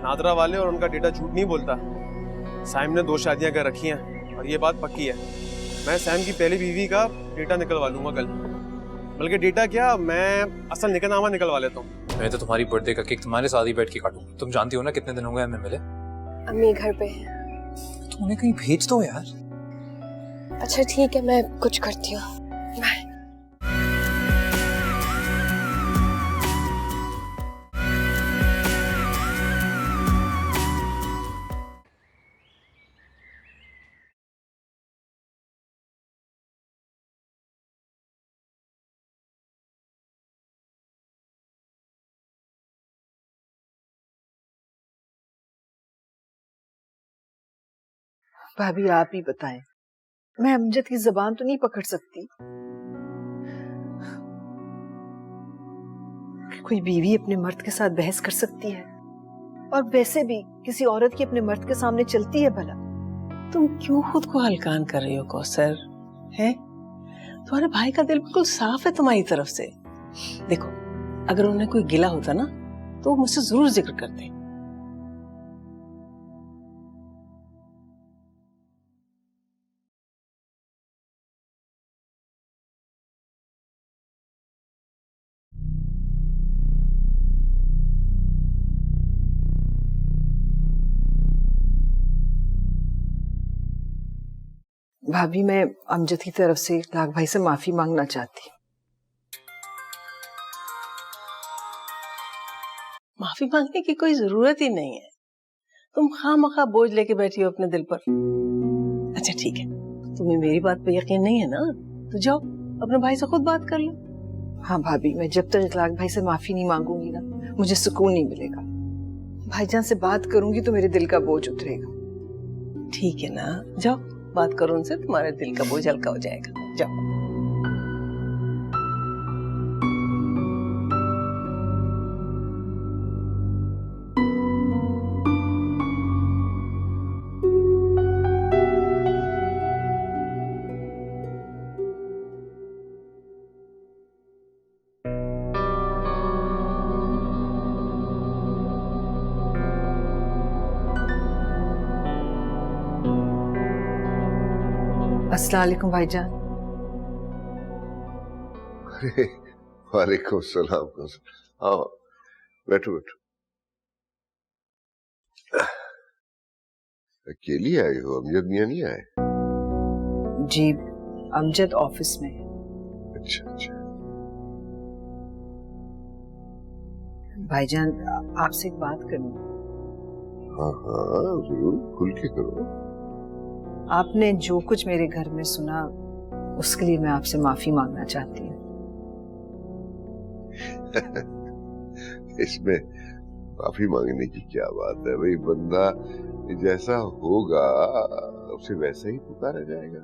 नादरा वाले और उनका डेटा झूठ नहीं बोलता। सैम ने 2 शादियां कर रखी हैं और ये बात पक्की है। मैं सैम की पहली बीवी का डेटा निकलवा लूंगा कल। बल्कि डेटा क्या, मैं असल निकलनामा निकलवा लेता हूँ। मैं तो तुम्हारी बर्थडे का केक तुम्हारे साथ ही बैठ के काटूंगा। तुम जानती हो ना कितने दिन हो गए हमें मिले। अम्मी घर पे है। तो उन्हें कहीं भेज दो यार। अच्छा ठीक है, मैं कुछ करती हूँ। बाय। भाभी आप ही बताएं, मैं अमजद की जुबान तो नहीं पकड़ सकती। कोई बीवी अपने मर्द के साथ बहस कर सकती है? और वैसे भी किसी औरत की अपने मर्द के सामने चलती है भला? तुम क्यों खुद को हल्कान कर रही हो कौसर? है तुम्हारे भाई का दिल बिल्कुल साफ है तुम्हारी तरफ से। देखो, अगर उन्हें कोई गिला होता ना तो वो मुझसे जरूर जिक्र करते। भाभी मैं अमजद की तरफ से लाख भाई से माफी मांगना चाहती। माफी मांगने की कोई जरूरत ही नहीं है। तुम खामखा बोझ लेके बैठी हो अपने दिल पर। अच्छा ठीक है, तुम्हें मेरी बात पे यकीन नहीं है ना, तो जाओ अपने भाई से खुद बात कर लो। हाँ भाभी, मैं जब तक इतलाक भाई से माफी नहीं मांगूंगी ना, मुझे सुकून नहीं मिलेगा। भाईजान से बात करूंगी तो मेरे दिल का बोझ उतरेगा। ठीक है ना, जाओ बात करो उनसे, तुम्हारे दिल का बोझ हल्का हो जाएगा। जाओ। अस्सलाम वालेकुम भाईजान। अरे वालेकुम सलाम। आओ बैठो बैठो। अकेली आई हो? अमजद मियां नहीं आए? जी अमजद ऑफिस में है। अच्छा अच्छा। भाईजान आपसे एक बात करनी। हाँ हाँ जरूर, खुल के करो। आपने जो कुछ मेरे घर में सुना उसके लिए मैं आपसे माफी मांगना चाहती हूँ। इसमें माफी मांगने की क्या बात है भाई? बंदा जैसा होगा उसे वैसा ही पुकारा जाएगा।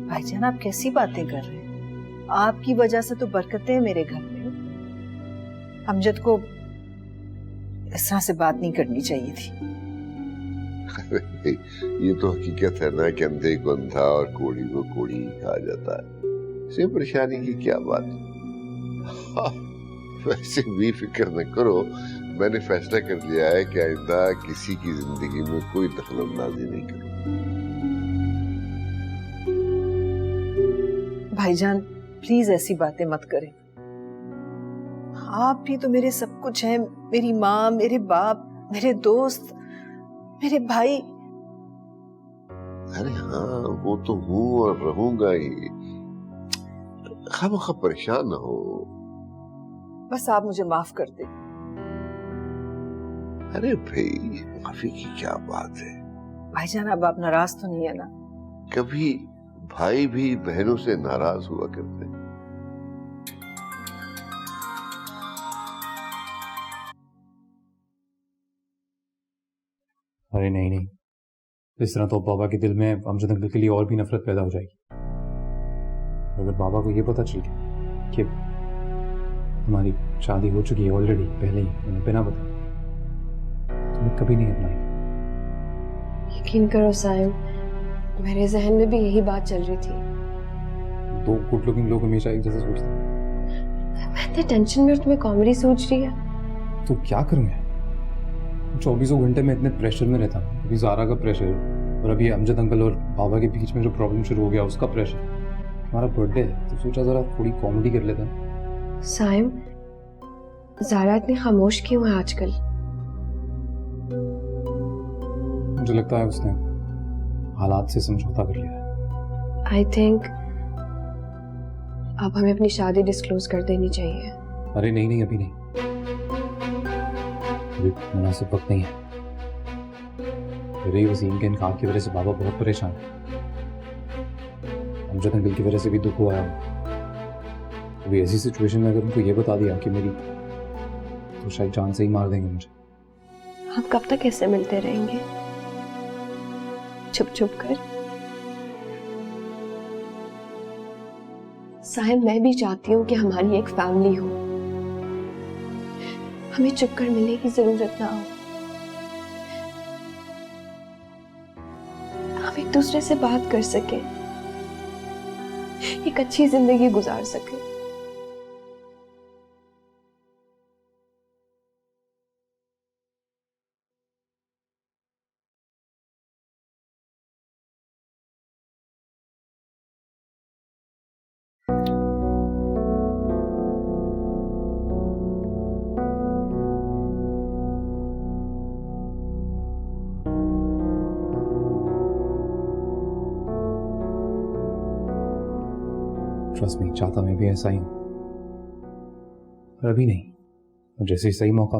भाईजान आप कैसी बातें कर रहे हैं? आपकी वजह से तो बरकतें हैं मेरे घर में। अमजद को इस तरह से बात नहीं करनी चाहिए थी। ये तो हकीकत है ना कि अंधे को अंधा और कोढ़ी को कोढ़ी कहा जाता है। इसमें परेशानी की क्या बात? वैसे भी फिक्र न करो, मैंने फैसला कर लिया है कि आइंदा किसी की जिंदगी में कोई दखलंदाजी नहीं करूं। भाईजान प्लीज ऐसी बातें मत करें। आप भी तो मेरे सब कुछ हैं, मेरी माँ, मेरे बाप, मेरे दोस्त, मेरे भाई। अरे हाँ वो तो हूँ और रहूंगा ही। खामखा परेशान न हो। बस आप मुझे माफ कर दे। अरे भाई माफी की क्या बात है? भाईजान अब आप नाराज तो नहीं है ना? कभी भाई भी बहनों से नाराज हुआ करते हैं। अरे नहीं नहीं, इस तरह तो बाबा के दिल में अमजद अंकल के लिए और भी नफरत पैदा हो जाएगी। अगर बाबा को ये पता चल गया कि हमारी शादी हो चुकी है ऑलरेडी पहले ही, उन्हें बिना बताए, तो मैं कभी नहीं अपनाएंगे। यकीन करो साइम, मेरे जहन में भी यही बात चल रही थी। 2 गुड लुकिंग लोग हमेशा एक जैसे सोचते हैं। मैं इतने टेंशन में और तुम्हें कॉमेडी सोच रही है। तो क्या करूं यार? 24 घंटे में इतने प्रेशर में रहता हूँ। अभी ज़ारा का प्रेशर और अभी अमजद अंकल और बाबा के बीच में जो प्रॉब्लम शुरू हो गया उसका प्रेशर। हमारा बर्थडे है तो सोचा ज़रा थोड़ी कॉमेडी कर लेते हैं। साइम, ज़ारा इतनी खामोश क्यों है आजकल? मुझे लगता है उसने हालात से समझौता कर लिया है। आई थिंक अब हमें अपनी शादी डिस्क्लोज कर देनी चाहिए। अरे नहीं, अभी नहीं, अभी मुनासिब वक्त नहीं है। मेरे वसीम के इनकार की वजह से बाबा बहुत परेशान है। अमजद अंकल की वजह से भी दुख हुआ है। अभी ऐसी सिचुएशन में अगर उनको ये बता दिया कि मेरी, तो शायद जान से ही मार देंगे मुझे। हम कब तक ऐसे मिलते रहेंगे छुप छुप कर? साहिब, मैं भी चाहती हूँ कि हमारी एक फैमिली हो, हमें चुप कर मिलने की जरूरत ना हो, हम एक दूसरे से बात कर सके, एक अच्छी जिंदगी गुजार सके। ट्रस्ट मी, चाहता मैं भी ऐसा ही हूं, पर अभी नहीं। और जैसे ही सही मौका,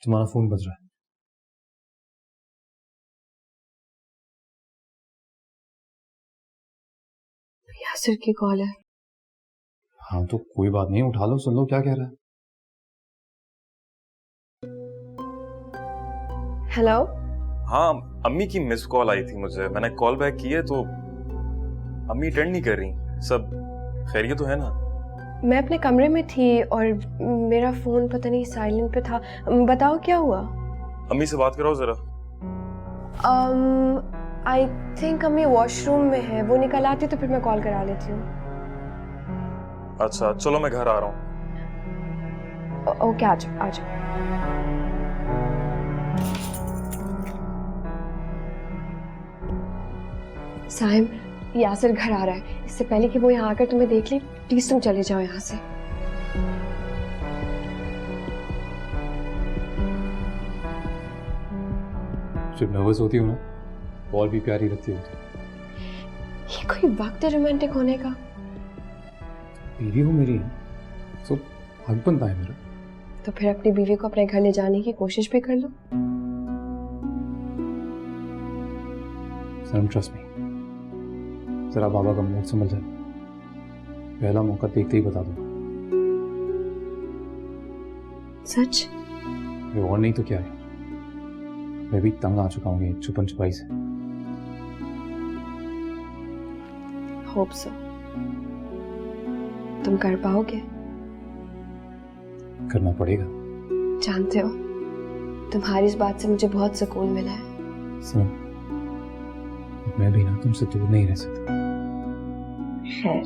तुम्हारा फोन बज रहा है। यासिर की कॉल है। हाँ तो कोई बात नहीं, उठा लो, सुन लो क्या कह रहा है। हेलो। हाँ, अम्मी की मिस कॉल आई थी मुझे, मैंने कॉल बैक की है तो अम्मी अटेंड नहीं कर रही। सब खैरियत तो है ना? मैं अपने कमरे में थी और मेरा फोन पता नहीं साइलेंट पे था। बताओ क्या हुआ? अम्मी से बात कराओ जरा। आई थिंक अम्मी वॉशरूम में है, वो निकल आती तो फिर मैं कॉल करा लेती हूँ। अच्छा चलो मैं घर आ रहा हूँ। ओके, आ जाओ आ जाओ। साहिब, यासिर घर आ रहा है। इससे पहले कि वो यहाँ आकर तुम्हें देख ले, प्लीज तुम चले जाओ यहाँ से। जब नर्वस होती हो ना, कॉल भी प्यारी लगती होती। ये कोई वक्त है रोमांटिक होने का? बीवी हो मेरी, तो हक बनता है मेरा। तो फिर अपनी बीवी को अपने घर ले जाने की कोशिश भी कर लो। सनम, ट्रस्ट मी, जरा बाबा का मूड समझ जाए, पहला मौका देखते ही बता दो। सच? ये और नहीं तो क्या है, मैं भी तंग आ चुका हूँ ये छुपन छुपाई से। Hope so. तुम कर पाओगे? करना पड़ेगा। जानते हो, तुम्हारी इस बात से मुझे बहुत सुकून मिला है। सनम, मैं भी ना तुमसे दूर नहीं रह सकता। खैर,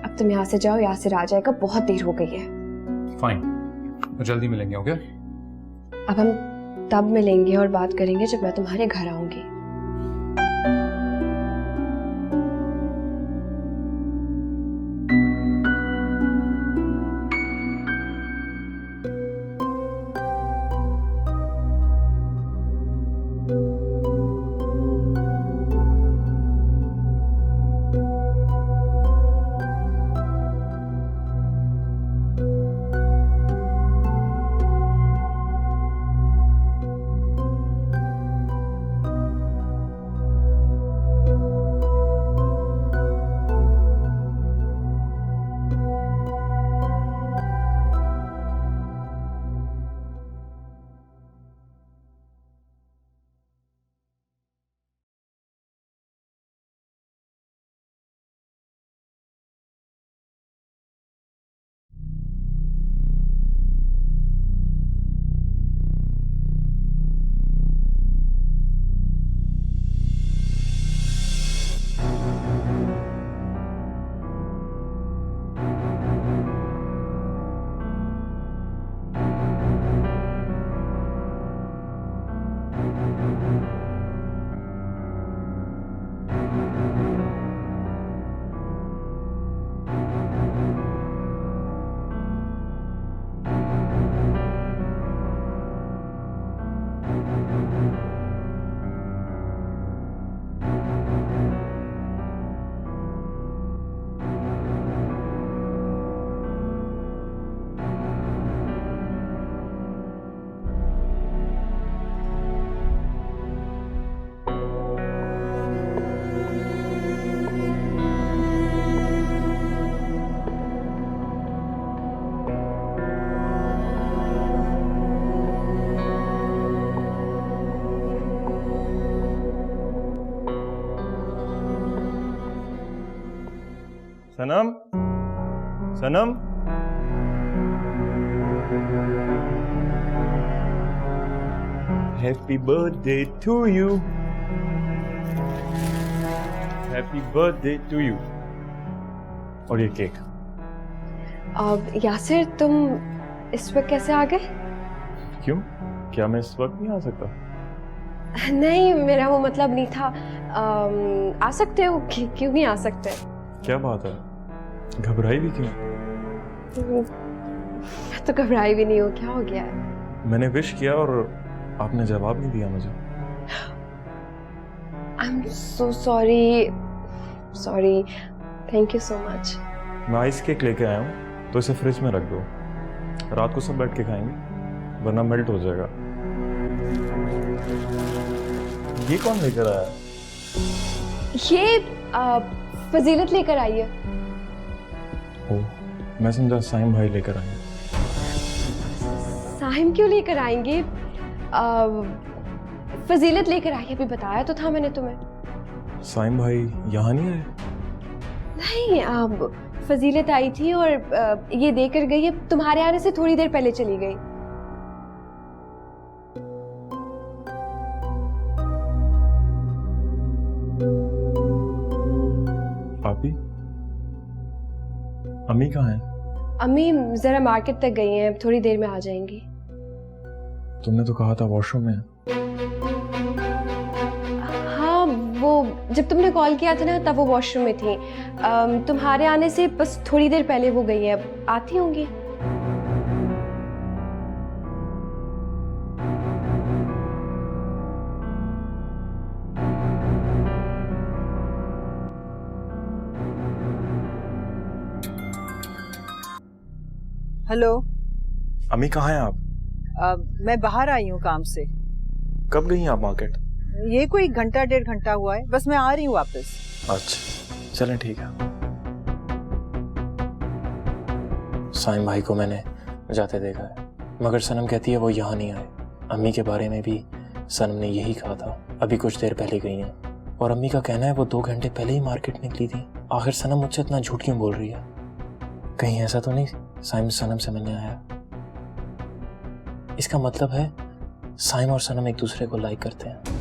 अब तुम यहाँ से जाओ, यहाँ से आ जाएगा, बहुत देर हो गई है। फाइन, तो जल्दी मिलेंगे, ओके? अब हम तब मिलेंगे और बात करेंगे जब मैं तुम्हारे घर आऊंगी। सनम, सनम, happy birthday to you, happy birthday to you. और ये केक। अब यासिर तुम इस वक्त कैसे आ गए? क्यों, क्या मैं इस वक्त नहीं आ सकता? नहीं, मेरा वो मतलब नहीं था। आ सकते हो, क्यों नहीं आ सकते? क्या बात है, घबराई भी क्यों? मैं तो घबराई भी नहीं हूँ, क्या हो गया है? मैंने विश किया और आपने जवाब नहीं दिया मुझे। I am so sorry, sorry, thank you so much. मैं आइस केक लेके आया हूँ, तो इसे फ्रिज में रख दो, रात को सब बैठ के खाएंगे, वरना मेल्ट हो जाएगा। ये कौन लेकर आया? ये फजीलत लेकर आई है। ओह, मैं समझा साइम भाई लेकर आए। साहिम क्यों लेकर आएंगे? फजीलत लेकर आई है, अभी बताया तो था मैंने तुम्हें। साइम भाई यहाँ नहीं आए? नहीं, फजीलत आई थी और ये देकर गई है, तुम्हारे आने से थोड़ी देर पहले चली गई। पापी, अम्मी कहाँ हैं? अम्मी जरा मार्केट तक गई हैं, थोड़ी देर में आ जाएंगी। तुमने तो कहा था वॉशरूम में। हाँ, वो जब तुमने कॉल किया था ना तब वो वॉशरूम में थी। तुम्हारे आने से बस थोड़ी देर पहले वो गई है, अब आती होंगी। हेलो। अम्मी कहाँ हैं आप? मैं बाहर आई हूँ काम से। कब गई आप मार्केट? ये कोई घंटा 1.5 घंटा हुआ है, बस मैं आ रही हूँ वापस। अच्छा, चलें ठीक है। साइम भाई को मैंने जाते देखा है, मगर सनम कहती है वो यहाँ नहीं आए। अम्मी के बारे में भी सनम ने यही कहा था, अभी कुछ देर पहले गई हैं। और अम्मी का कहना है वो 2 घंटे पहले ही मार्केट निकली थी। आखिर सनम मुझसे इतना झूठ क्यों बोल रही है? कहीं ऐसा तो नहीं साइम सनम से मिलने आया? इसका मतलब है साइम और सनम एक दूसरे को लाइक करते हैं।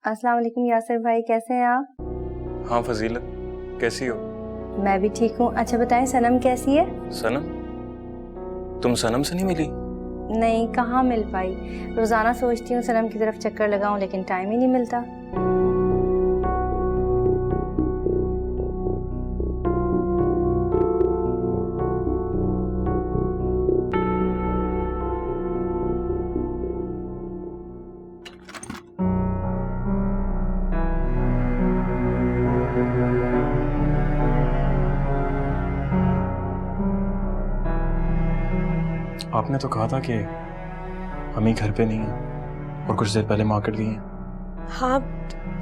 अस्सलाम वालेकुम यासिर भाई, कैसे हैं आप? हाँ फजीलत, कैसी हो? मैं भी ठीक हूँ। अच्छा बताएं, सनम कैसी है? सनम? तुम सनम से नहीं मिली? नहीं, कहाँ मिल पाई। रोज़ाना सोचती हूँ सनम की तरफ चक्कर लगाऊं, लेकिन टाइम ही नहीं मिलता। आपने तो कहा था कि अम्मी घर पे नहीं है और कुछ देर पहले मार्केट गई हैं। हाँ,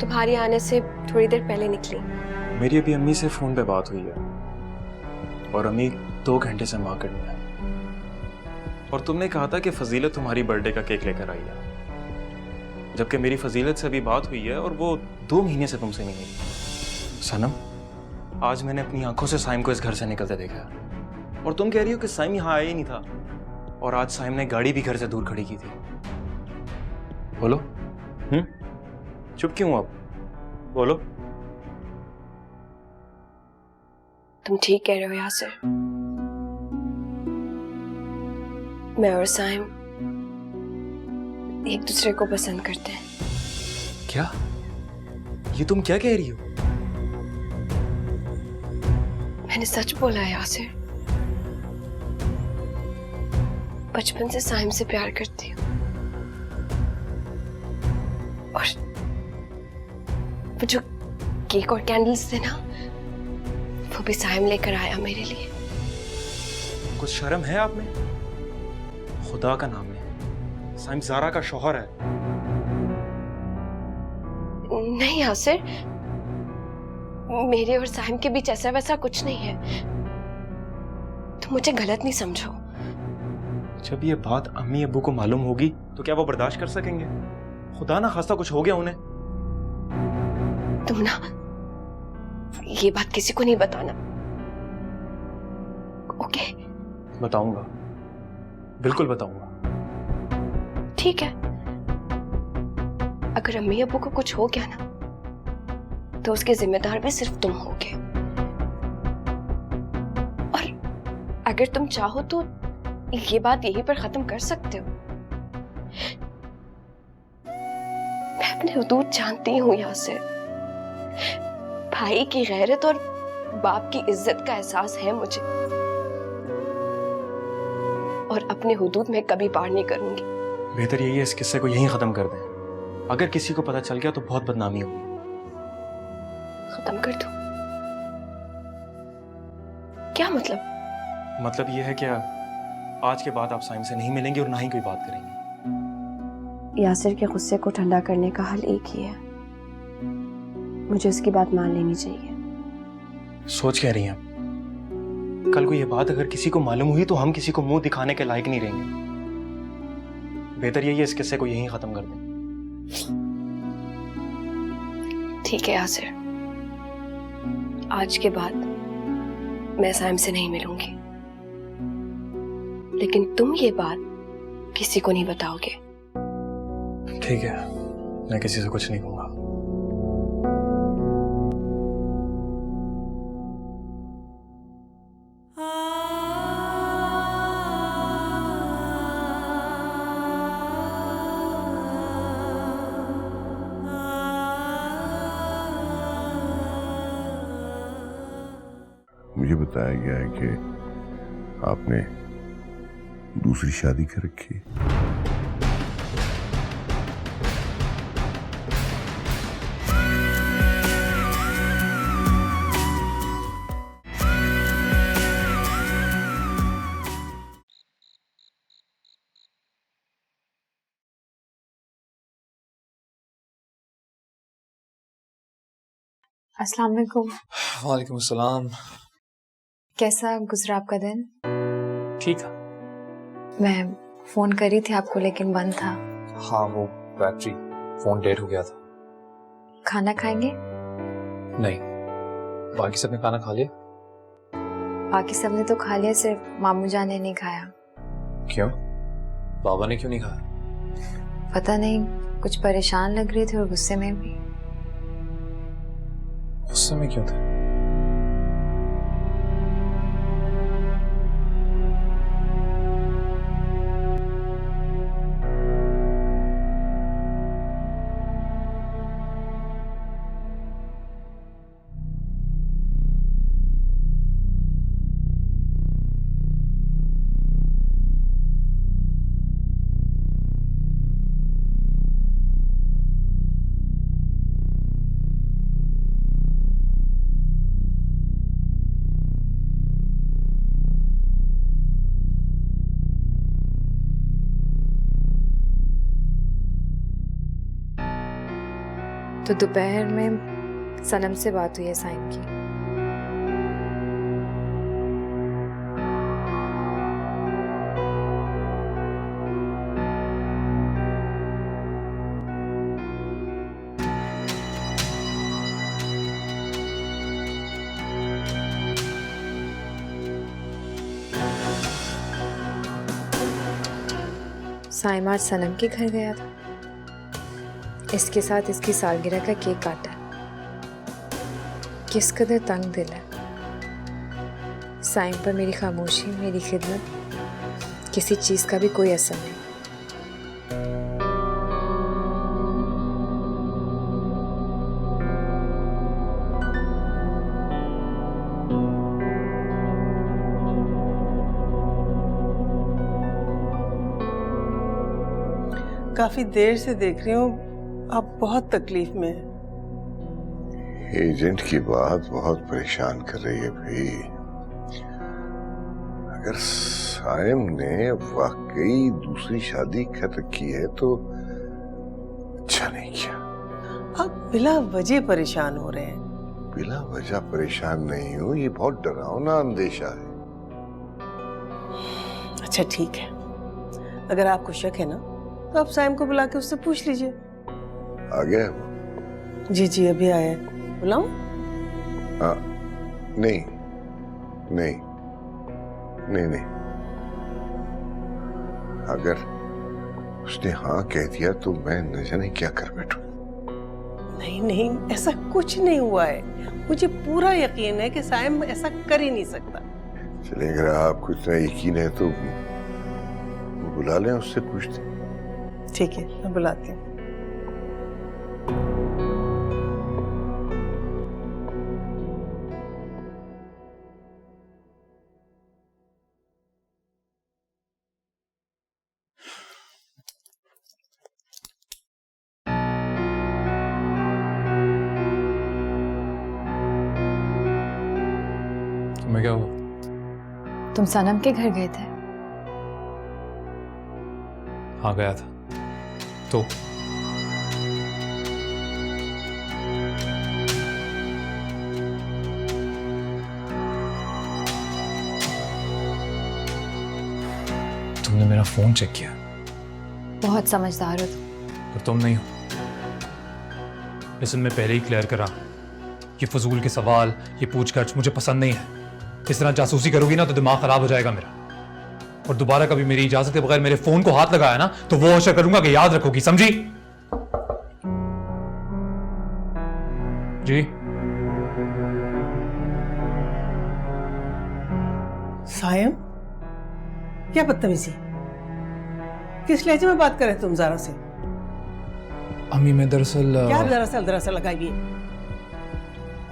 तुम्हारे आने से थोड़ी देर पहले निकली। मेरी अभी अम्मी से फोन पे बात हुई है और अम्मी 2 घंटे से मार्केट में है। और तुमने कहा था कि फजीलत तुम्हारी बर्थडे का केक लेकर आई है, जबकि मेरी फजीलत से अभी बात हुई है और वो 2 महीने से तुमसे नहीं मिली। सनम, आज मैंने अपनी आंखों से साइम को इस घर से निकलते देखा और तुम कह रही हो कि साइम यहाँ आया ही नहीं था। और आज साइम ने गाड़ी भी घर से दूर खड़ी की थी। बोलो, चुप क्यों अब? बोलो। तुम ठीक कह रहे हो यासिर, मैं और साइम एक दूसरे को पसंद करते हैं। क्या? ये तुम क्या कह रही हो? मैंने सच बोला है यासिर, बचपन से साइम से प्यार करती हूँ और वो जो केक और कैंडल्स थे ना, वो भी साइम लेकर आया मेरे लिए। कुछ शर्म है आप में? खुदा का नाम ले, साइम ज़ारा का शौहर है। नहीं यासिर, मेरे और साइम के बीच ऐसा वैसा कुछ नहीं है, तुम मुझे गलत नहीं समझो। जब ये बात अम्मी अब्बू को मालूम होगी तो क्या वो बर्दाश्त कर सकेंगे? खुदा ना खास्ता कुछ हो गया उन्हें। तुम ना ये बात किसी को नहीं बताना, ओके? बताऊंगा, बिल्कुल बताऊंगा। ठीक है, अगर अम्मी अब्बू को कुछ हो गया ना तो उसके जिम्मेदार भी सिर्फ तुम होगे। और अगर तुम चाहो तो ये बात यहीं पर खत्म कर सकते हो। मैं अपने हुदूद जानती हूँ यासिर, भाई की गैरत और बाप की इज्जत का एहसास है मुझे, और अपने हुदूद में कभी पार नहीं करूंगी। बेहतर यही है इस किस्से को यहीं खत्म कर दें। अगर किसी को पता चल गया तो बहुत बदनामी होगी। खत्म कर दो? क्या मतलब? मतलब यह है कि आज के बाद आप साइम से नहीं मिलेंगे और ना ही कोई बात करेंगे। यासिर के गुस्से को ठंडा करने का हल एक ही है, मुझे उसकी बात मान लेनी चाहिए। सोच कह रही हैं? कल को यह बात अगर किसी को मालूम हुई तो हम किसी को मुंह दिखाने के लायक नहीं रहेंगे। बेहतर यही है इस किस्से को यहीं खत्म कर दें। ठीक है यासिर, आज के बाद मैं साइम से नहीं मिलूंगी, लेकिन तुम ये बात किसी को नहीं बताओगे। ठीक है, मैं किसी से कुछ नहीं कहूंगा। मुझे बताया गया है कि आपने दूसरी शादी कर रखी है। अस्सलाम वालेकुम। वालेकुम अस्सलाम। कैसा गुजरा आपका दिन? ठीक है। मैं फोन करी थी आपको लेकिन बंद था। हाँ, वो बैटरी फोन डेड हो गया था। खाना खाएंगे? नहीं, बाकी सबने खाना खा लिया। बाकी सबने तो खा लिया, सिर्फ मामू जान ने नहीं खाया। क्यों? बाबा ने क्यों नहीं खाया? पता नहीं, कुछ परेशान लग रहे थे और गुस्से में भी। गुस्से में क्यों थे? तो दोपहर में सनम से बात हुई है साइम की। साइम आज सनम के घर गया था, इसके साथ इसकी सालगिरह का केक काटा। किस कदर तंग दिल है। साइम पर मेरी खामोशी, मेरी खिदमत, किसी चीज़ का भी कोई असर नहीं। काफी देर से देख रही हूँ, आप बहुत तकलीफ में हैं। एजेंट की बात बहुत परेशान कर रही है भाई। अगर साइम ने वाकई दूसरी शादी कर रखी है तो अच्छा नहीं किया। आप बिला वजह परेशान हो रहे हैं। बिला वजह परेशान नहीं हूं, ये बहुत डरावना अंदेशा है। अच्छा ठीक है, अगर आपको शक है ना तो आप साइम को बुला के उससे पूछ लीजिए। आ गया वो? जी जी अभी आया है, बुलाऊं? हाँ, नहीं नहीं नहीं नहीं, अगर उसने हाँ कह दिया तो मैं न जाने क्या कर बैठूं। नहीं नहीं, ऐसा कुछ नहीं हुआ है, मुझे पूरा यकीन है कि साइम ऐसा कर ही नहीं सकता। चलिए, अगर आपको इतना यकीन है तो बुला लें, उससे पूछते हैं। ठीक है, मैं बुलाती हूँ। तुम्हें क्या हुआ? तुम सनम के घर गए थे? हाँ गया था। तो तुमने मेरा फोन चेक किया? बहुत समझदार हो तुम। पर तुम नहीं हो। इसमें मैं पहले ही क्लियर करा, ये फजूल के सवाल, ये पूछगछ मुझे पसंद नहीं है। इस तरह जासूसी करोगी ना तो दिमाग खराब हो जाएगा मेरा। और दोबारा कभी मेरी इजाजत के बगैर मेरे फोन को हाथ लगाया ना तो वो अशर करूंगा कि याद रखोगी, समझी? जी सायम, क्या बदतमीजी, किस लहजे में बात कर रहे तुम ज़ारा से? अम्मी मैं दरअसल क्या दरअसल लगाई?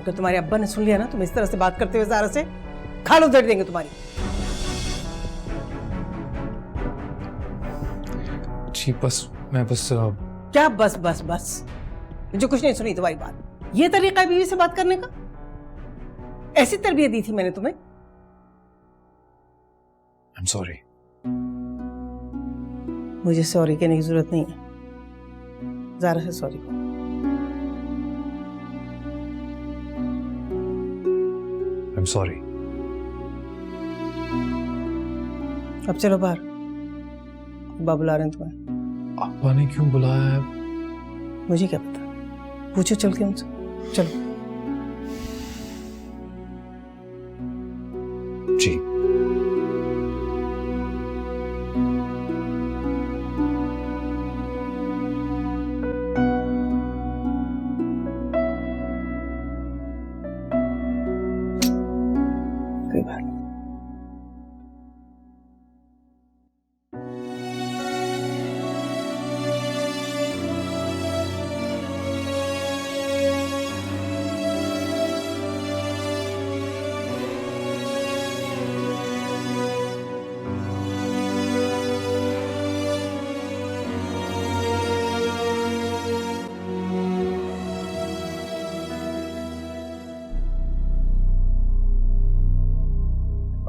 अगर तुम्हारे अब्बा ने सुन लिया ना तुम इस तरह से बात करते हुए ज़ारा से, खाल उधेड़ देंगे तुम्हारी। जी बस मैं बस क्या बस बस बस? मुझे कुछ नहीं सुनी तुम्हारी बात। ये तरीका है बीवी से बात करने का? ऐसी तरबियत दी थी मैंने तुम्हें? I'm sorry. मुझे सॉरी कहने की जरूरत नहीं है, ज़ारा से सॉरी कहो। I'm sorry. अब चलो बाहर, अब्बा बुला रहे हैं तुम्हें। अब्बा ने क्यों बुलाया है? मुझे क्या पता, पूछो चल के उनसे। चलो। जी कोई बात नहीं।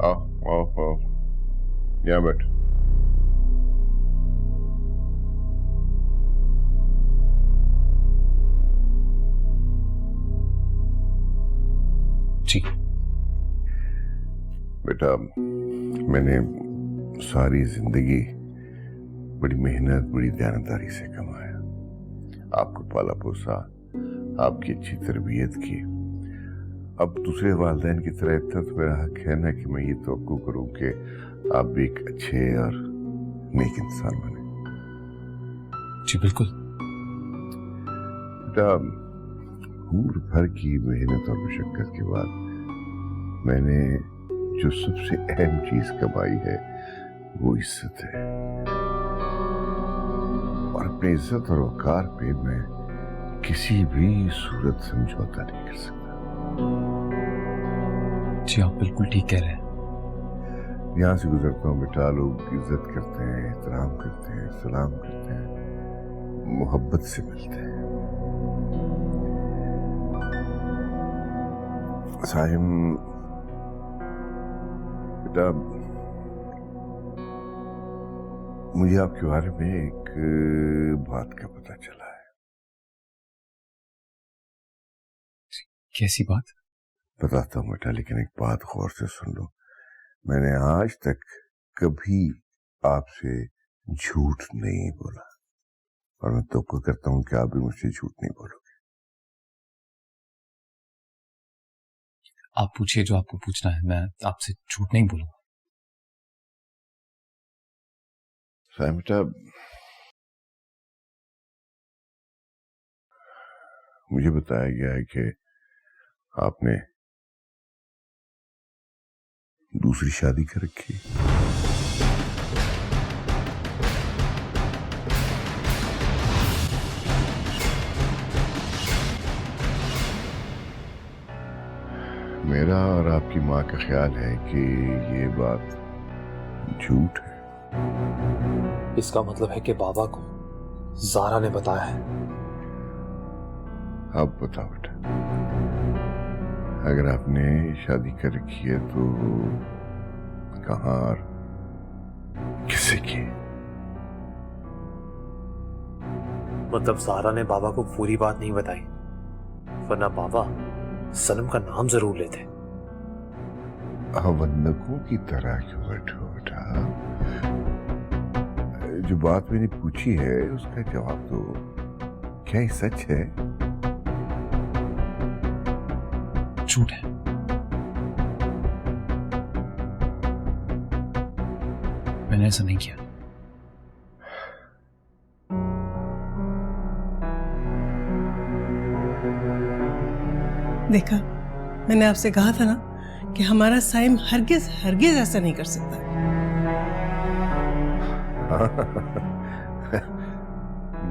आओ, यहाँ बैठ। जी बेटा, मैंने सारी जिंदगी बड़ी मेहनत, बड़ी दयानतदारी से कमाया, आपको पाला पोसा, आपकी अच्छी तरबियत की। अब दूसरे वालिदैन की तरह इतना तो मेरा हक है ना कि मैं ये तवक्को करूं कि आप भी एक अच्छे और नेक इंसान बने। जी बिल्कुल। बेटा, उम्र भर की मेहनत और मशक्कत के बाद मैंने जो सबसे अहम चीज कमाई है वो इज्जत है, और अपनी इज्जत और वकार पे मैं किसी भी सूरत समझौता नहीं कर सकता। जी आप बिल्कुल ठीक कह रहे हैं। यहाँ से गुजरता हूँ बेटा, लोग इज्जत करते हैं, एहतराम करते हैं, सलाम करते हैं, मोहब्बत से मिलते हैं। साहिम बेटा, मुझे आपके बारे में एक बात का पता चला है। कैसी बात? बताता हूँ बेटा, लेकिन एक बात गौर से सुन लो। मैंने आज तक कभी आपसे झूठ नहीं बोला, और मैं तो करता हूँ कि आप भी मुझसे झूठ नहीं बोलोगे। आप पूछिए जो आपको पूछना है, मैं आपसे झूठ नहीं बोलूंगा। साहिम बेटा, मुझे बताया गया है कि आपने दूसरी शादी कर रखी है। मेरा और आपकी माँ का ख्याल है कि ये बात झूठ है। इसका मतलब है कि बाबा को ज़ारा ने बताया है। आप बताओ बेटा, अगर आपने शादी कर रखी है तो कहाँ और किससे की? मतलब ज़ारा ने बाबा को पूरी बात नहीं बताई, वरना बाबा सनम का नाम जरूर लेते। अवंदकों की तरह क्यों बैठो बेटा? जो बात मैंने पूछी है उसका जवाब दो। क्या ये सच है? झूठ है। मैंने ऐसा नहीं किया। देखा, मैंने आपसे कहा था ना कि हमारा साइम हरगिज हरगिज ऐसा नहीं कर सकता।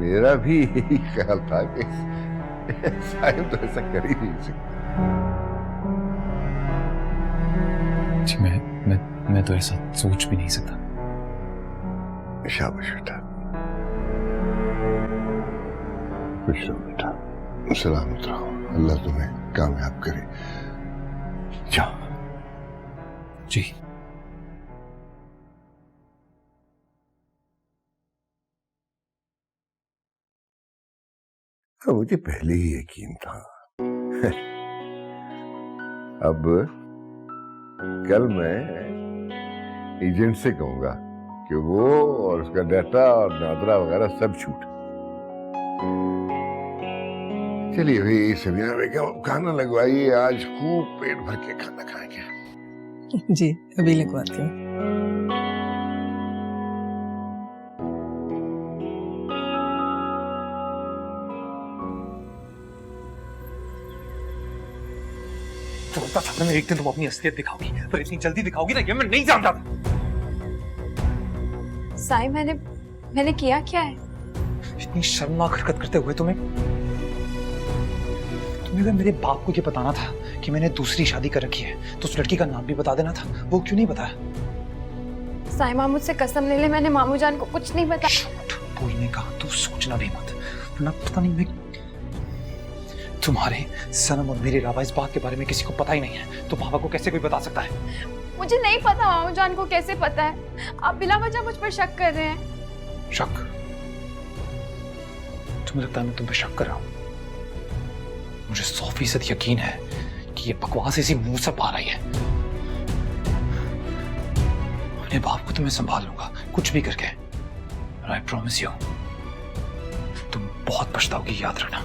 मेरा भी यही ख्याल था कि साहिब तो ऐसा कर ही नहीं सकता। जी, मैं तो ऐसा सोच भी नहीं सकता। शाबाश बेटा, खुश रहो बेटा, सलामत रहो, अल्लाह तुम्हें कामयाब करे। जाओ। जी। हाँ, मुझे पहले ही यकीन था। अब कल मैं एजेंट से कहूंगा कि वो और उसका डाटा और नादरा वगैरह सब छूट। चलिए भाई सबीना बेगम, खाना लगवाइए, आज खूब पेट भर के खाना खाएंगे। जी, अभी लगवाती हूँ। पता था ना एक दिन तुम अपनी असलियत दिखाओगी, पर इतनी जल्दी दिखाओगी ना, ये मैं नहीं जानता था। साई, मैंने किया क्या है? इतनी शर्मनाक हरकत करते हुए तुम्हें अगर मेरे बाप को ये बताना था कि मैंने दूसरी शादी कर रखी है तो उस लड़की का नाम भी बता देना था। वो क्यों नहीं बताया? साई, माँ मुझसे कसम ले ले, मैंने मामू जान को कुछ नहीं बताया। बोलने का तो सोचना भी मत, वरना पता नहीं मैं तुम्हारे सनम और मेरे अलावा इस बात के बारे में किसी को पता ही नहीं है, तो बाबा को कैसे कोई बता सकता है? मुझे नहीं पता मामू जान को कैसे पता है। आप बिना वजह मुझ पर शक कर रहे हैं। शक? तुम्हें लगता है मैं तुम पे शक कर रहा हूं? मुझे 100% यकीन है कि ये बकवास इसी मुंह से बाहर आई है। अपने बाप को तो मैं संभाल लूंगा कुछ भी करके, आई प्रॉमिस यू, तुम बहुत पछताओगी, याद रखना।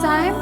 साहिब,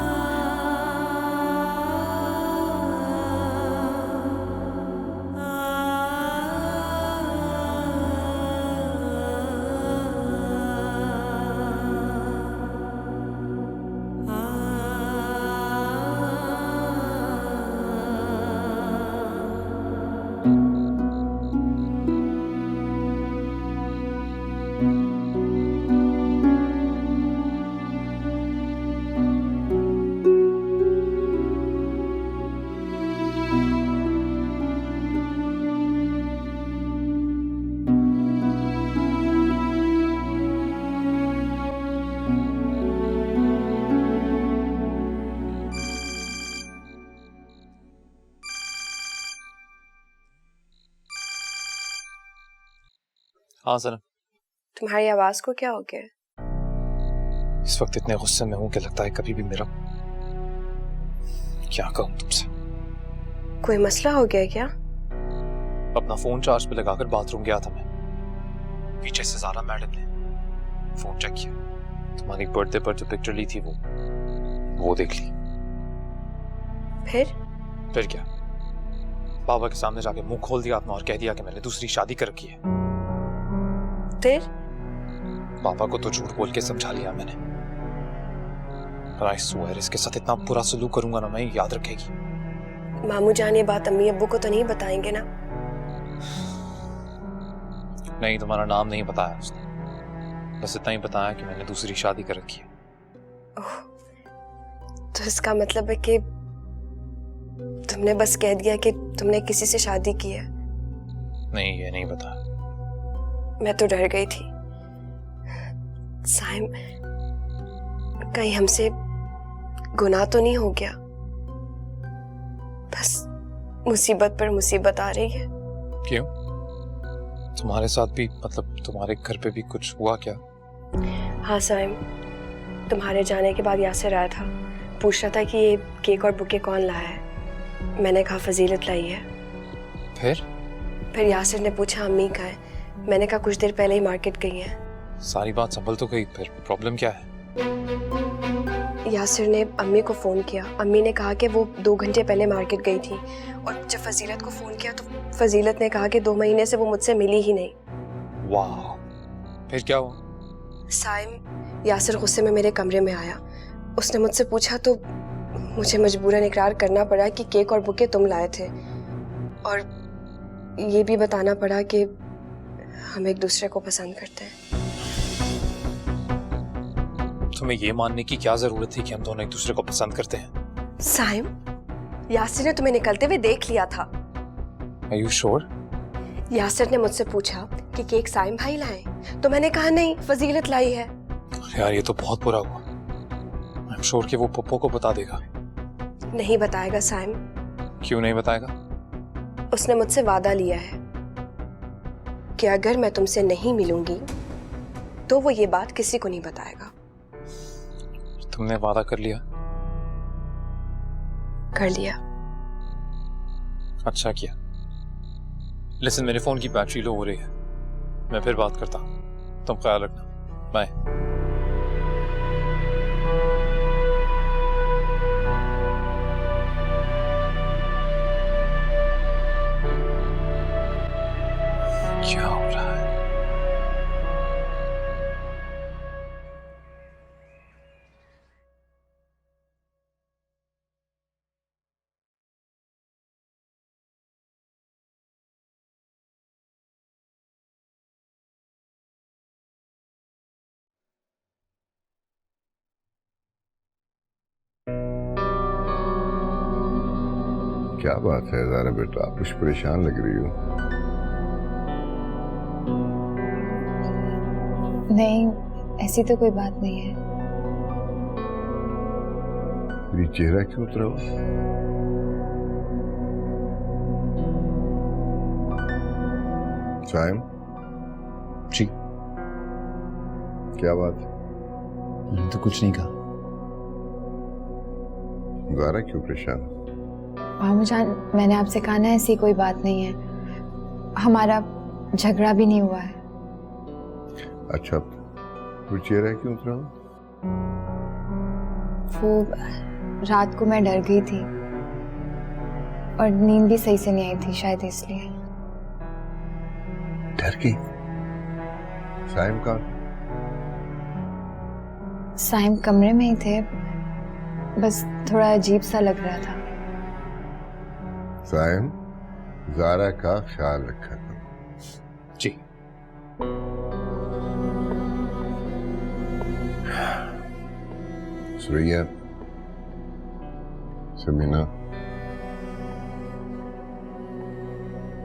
हाँ सनम। तुम्हारी आवाज को क्या हो गया? इस वक्त इतने गुस्से में हूं कि लगता है कभी भी मेरा, क्या कहूं तुमसे। कोई मसला हो गया क्या? अपना फोन चार्ज पे लगाकर बाथरूम गया था मैं, पीछे से ज़ारा मैडम ने फोन चेक किया, तुम्हारी बर्थडे पर जो पिक्चर ली थी वो देख ली। फिर क्या, बाबा के सामने जाके मुंह खोल दिया अपना और कह दिया कि मैंने दूसरी शादी कर रखी है। फिर पापा को तो झूठ बोल के समझा लिया मैंने, पर आई स्वेयर इसके साथ इतना बुरा सलूक करूंगा ना मैं, याद रखेगी। मामू जान ये बात अम्मी अब्बू को तो नहीं बताएंगे ना? नहीं, तुम्हारा नाम नहीं बताया उसने, बस इतना ही बताया कि मैंने दूसरी शादी कर रखी है। ओह, तो इसका मतलब है कि तुमने बस कह दिया कि तुमने किसी से शादी की है? नहीं, ये नहीं बताया। मैं तो डर गई थी साइम, कहीं हमसे गुनाह तो नहीं हो गया? बस मुसीबत पर मुसीबत आ रही है। क्यों, तुम्हारे साथ भी, मतलब तुम्हारे घर पे भी कुछ हुआ क्या? हाँ साइम, तुम्हारे जाने के बाद यासिर आया था, पूछ रहा था कि ये केक और बुके कौन लाया है। मैंने कहा फजीलत लाई है। फिर यासिर ने पूछा अम्मी कहाँ है, मैंने कहा कुछ देर पहले ही मार्केट गई है। सारी बात संभल तो गई, फिर प्रॉब्लम क्या है? यासिर ने अम्मी को फ़ोन किया, अम्मी ने कहा कि वो 2 घंटे पहले मार्केट गई थी, और जब फजीलत को फ़ोन किया तो फजीलत ने कहा कि 2 महीने से वो मुझसे मिली ही नहीं। वाह, फिर क्या हुआ? साइम, यासिर गुस्से में मेरे कमरे में आया, उसने मुझसे पूछा तो मुझे मजबूरन इकरार करना पड़ा कि केक और बुके तुम लाए थे, और ये भी बताना पड़ा कि हम एक दूसरे को पसंद करते हैं। तुम्हें ये मानने की क्या जरूरत थी कि हम दोनों एक दूसरे को पसंद करते हैं? साइम, यासिर ने तुम्हें निकलते हुए देख लिया था। Are you sure? यासिर ने मुझसे पूछा कि केक साइम भाई लाए, तो मैंने कहा नहीं, फजीलत लाई है। यार ये तो बहुत बुरा हुआ। I'm sure कि वो पप्पो को बता देगा। नहीं बताएगा साइम। क्यों नहीं बताएगा? उसने मुझसे वादा लिया है कि अगर मैं तुमसे नहीं मिलूंगी तो वो ये बात किसी को नहीं बताएगा। तुमने वादा कर लिया? कर लिया। अच्छा किया। लिसन, मेरे फोन की बैटरी लो हो रही है, मैं फिर बात करता हूँ, तुम ख्याल रखना, बाय। क्या हो रहा है? क्या बात है ज़ारा बेटा, आप कुछ परेशान लग रही हो? नहीं, ऐसी तो कोई बात नहीं है। ये चेहरा क्यों उतरा हुआ? साइम जी? क्या बात है? मैंने तो कुछ नहीं कहा। ज़ारा क्यों परेशान? मामू जान, मैंने आपसे कहा ना ऐसी कोई बात नहीं है, हमारा झगड़ा भी नहीं हुआ है। अच्छा, वो चेहरा क्यों उतरा हुआ? वो रात को मैं डर गई थी और नींद भी सही से नहीं आई थी, शायद इसलिए। डर गई? साइम कहाँ? साइम कमरे में ही थे, बस थोड़ा अजीब सा लग रहा था। साइम, ज़ारा का ख्याल रखा करो। जी। सुरैया, समीना,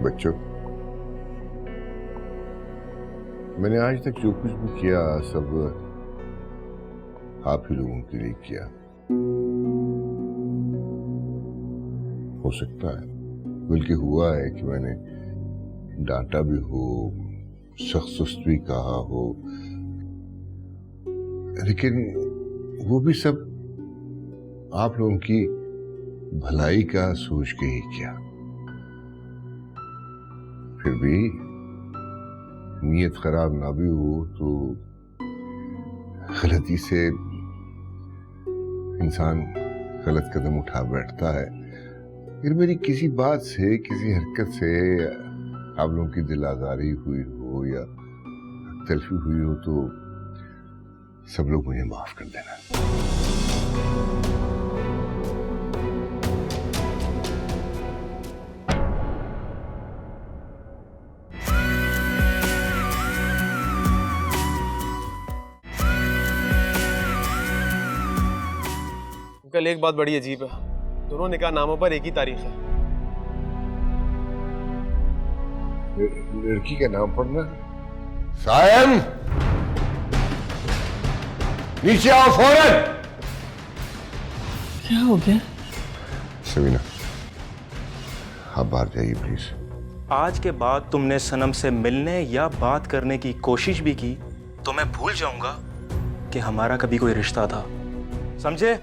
बच्चों, मैंने आज तक जो कुछ भी किया सब आप ही लोगों के लिए किया। हो सकता है, बल्कि हुआ है कि मैंने डांटा भी हो, शख्सुस्ती कहा हो, लेकिन वो भी सब आप लोगों की भलाई का सोच के ही किया। फिर भी नीयत खराब ना भी हो तो गलती से इंसान गलत कदम उठा बैठता है। फिर मेरी किसी बात से, किसी हरकत से आप लोगों की दिल आजारी हुई हो या तलफी हुई हो तो सब लोग मुझे माफ कर देना। कल एक बात बड़ी अजीब है, दोनों निकाह नामों पर एक ही तारीख है। लड़की का नाम पढ़ना। सायम, नीचे आओ फौरन। क्या हो गया? सवीना, आप बाहर जाइए प्लीज। आज के बाद तुमने सनम से मिलने या बात करने की कोशिश भी की तो मैं भूल जाऊंगा कि हमारा कभी कोई रिश्ता था, समझे?